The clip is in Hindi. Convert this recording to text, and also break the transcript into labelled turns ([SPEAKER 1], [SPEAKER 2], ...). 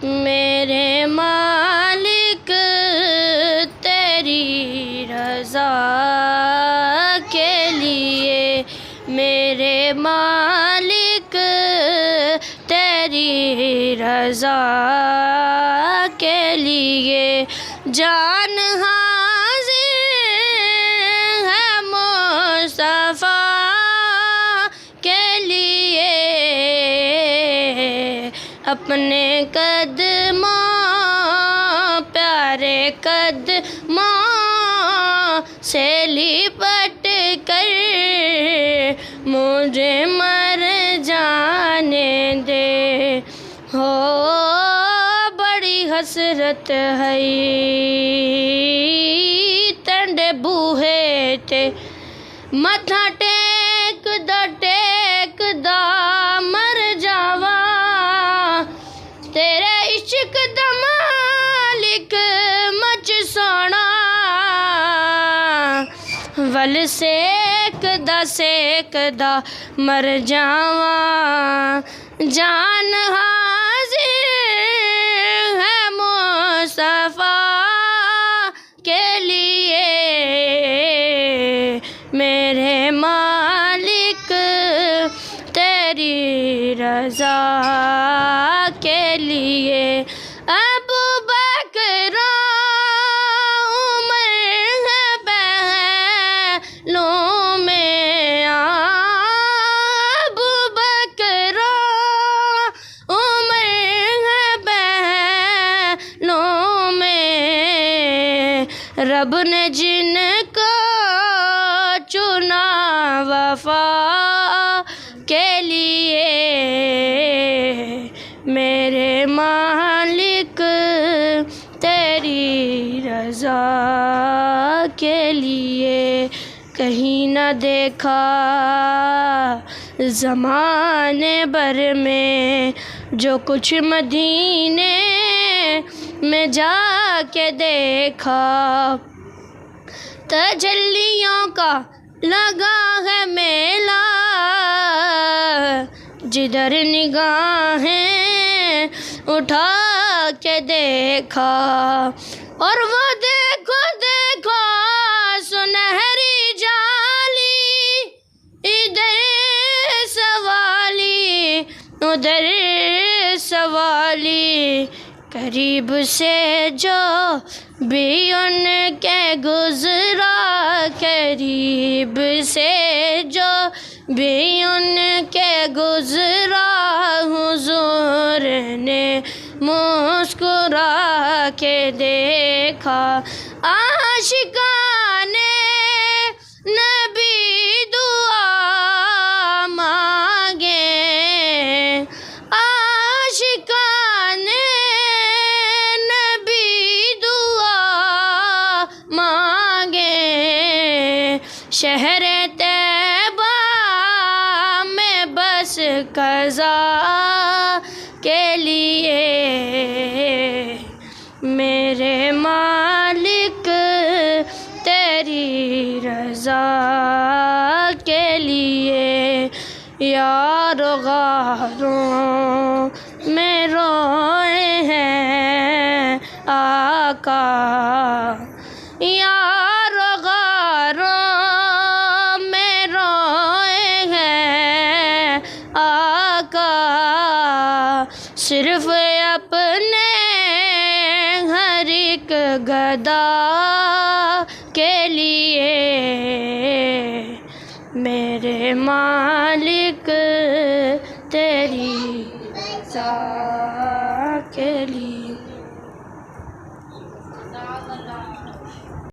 [SPEAKER 1] मेरे मालिक तेरी रज़ा के लिए, मेरे मालिक तेरी रज़ा के लिए जान हाज़िर है मुस्तफ़ा के लिए। अपने कदमों प्यारे कदमों से लिपट कर मुझे मर जाने दे। हो बड़ी हसरत है तंडे बूहे ते, मथा टेक दा मर जावा। तेरे इश्क दा मालिक मच सोना, वल सेक दा मर जावा। जान हाज़िर है मुस्तफ़ा के लिए, मेरे मालिक तेरी रज़ा के लिए। अबू बकर उमर है पहलों में, अबू बकर उमर है पहलों में। रब ने जिनको चुना वफ़ा के लिए, मेरे मालिक तेरी रज़ा के लिए। कहीं न देखा ज़माने भर में जो कुछ मदीने में जाके देखा। तजल्लियों का लगा है मेला, जिधर निगाहें उठा के देखा। और वो देखो देखो सुनहरी जाली, इधर सवाली उधर सवाली। करीब से जो भी उनके गुज़रा, करीब से जो भी उनके गुज़रा, हुज़ूर ने मुस्कुरा के देखा। आशिकाने नबी दुआ मांगे, आशिकाने नबी दुआ मांगे। शहर तैबा में बस कज़ा के लिए, मेरे मालिक तेरी रज़ा के लिए। यारो गारों में रोए हैं आका, यारो गारों में रोए हैं आका। सिर्फ अपने हर एक गदा के लिए, मेरे मालिक तेरी रज़ा के लिए।